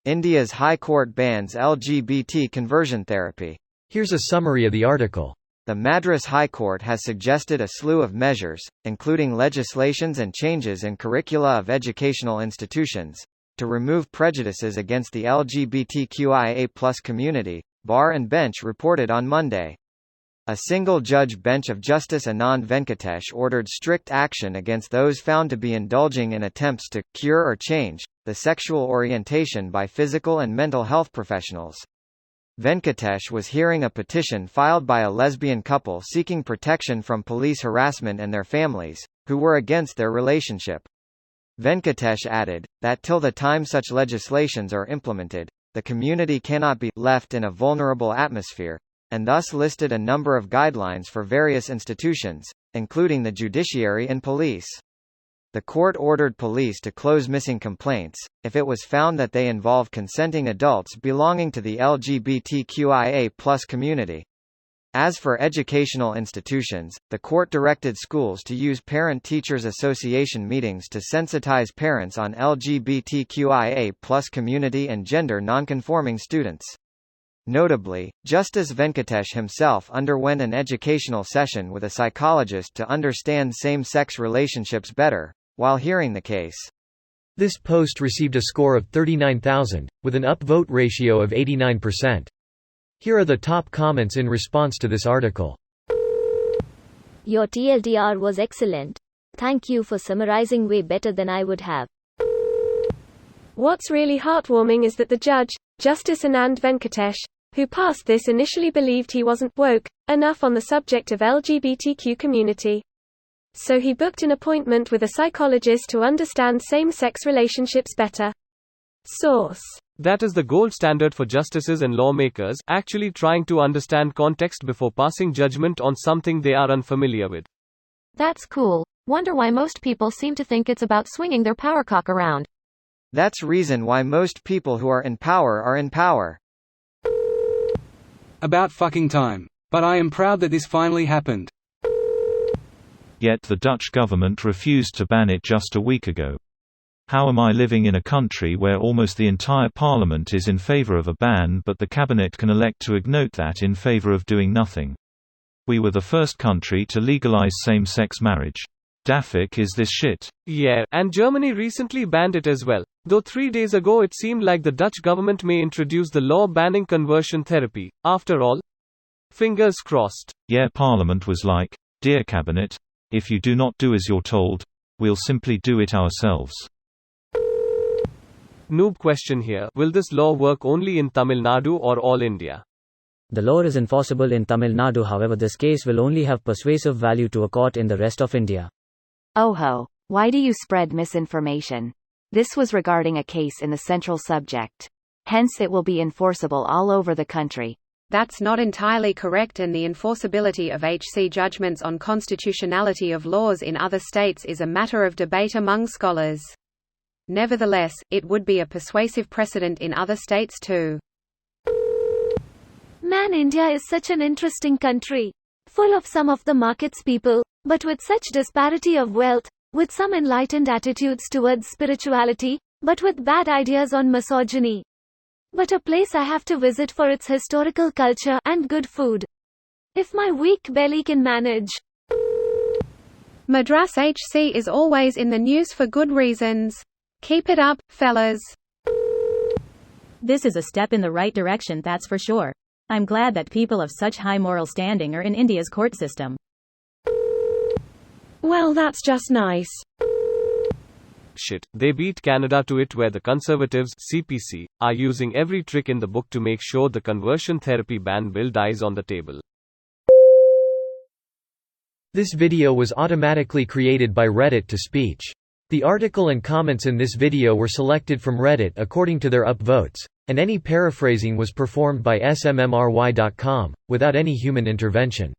India's High Court bans LGBT conversion therapy. Here's a summary of the article. The Madras High Court has suggested a slew of measures, including legislations and changes in curricula of educational institutions, to remove prejudices against the LGBTQIA+ community, Bar and Bench reported on Monday. A single-judge bench of Justice Anand Venkatesh ordered strict action against those found to be indulging in attempts to cure or change the sexual orientation by physical and mental health professionals. Venkatesh was hearing a petition filed by a lesbian couple seeking protection from police harassment and their families, who were against their relationship. Venkatesh added, that till the time such legislations are implemented, the community cannot be left in a vulnerable atmosphere, and thus listed a number of guidelines for various institutions, including the judiciary and police. The court ordered police to close missing complaints, if it was found that they involve consenting adults belonging to the LGBTQIA+ community. As for educational institutions, the court directed schools to use Parent-Teachers Association meetings to sensitize parents on LGBTQIA+ community and gender nonconforming students. Notably, Justice Venkatesh himself underwent an educational session with a psychologist to understand same-sex relationships better, while hearing the case. This post received a score of 39,000, with an upvote ratio of 89%. Here are the top comments in response to this article. Your TLDR was excellent. Thank you for summarizing way better than I would have. What's really heartwarming is that the judge, Justice Anand Venkatesh, who passed this initially believed he wasn't woke enough on the subject of LGBTQ community. So he booked an appointment with a psychologist to understand same-sex relationships better. Source: That is the gold standard for justices and lawmakers, actually trying to understand context before passing judgment on something they are unfamiliar with. That's cool. Wonder why most people seem to think it's about swinging their powercock around. That's reason why most people who are in power are in power. About fucking time. But I am proud that this finally happened. Yet the Dutch government refused to ban it just a week ago. How am I living in a country where almost the entire parliament is in favor of a ban but the cabinet can elect to ignore that in favor of doing nothing? We were the first country to legalize same-sex marriage. Daffik is this shit. Yeah, and Germany recently banned it as well. Though 3 days ago it seemed like the Dutch government may introduce the law banning conversion therapy, after all. Fingers crossed. Yeah, Parliament was like, dear Cabinet, if you do not do as you're told, we'll simply do it ourselves. Noob question here, will this law work only in Tamil Nadu or all India? The law is enforceable in Tamil Nadu, however this case will only have persuasive value to a court in the rest of India. Oh ho, why do you spread misinformation? This was regarding a case in the central subject. Hence it will be enforceable all over the country. That's not entirely correct, and the enforceability of HC judgments on constitutionality of laws in other states is a matter of debate among scholars. Nevertheless, it would be a persuasive precedent in other states too. Man, India is such an interesting country. Full of some of the market's people, but with such disparity of wealth, with some enlightened attitudes towards spirituality, but with bad ideas on misogyny. But a place I have to visit for its historical culture and good food. If my weak belly can manage. Madras HC is always in the news for good reasons. Keep it up, fellas. This is a step in the right direction, that's for sure. I'm glad that people of such high moral standing are in India's court system. Well, that's just nice. Shit, they beat Canada to it, where the Conservatives, CPC, are using every trick in the book to make sure the conversion therapy ban bill dies on the table. This video was automatically created by Reddit to speech. The article and comments in this video were selected from Reddit according to their upvotes, and any paraphrasing was performed by smmry.com, without any human intervention.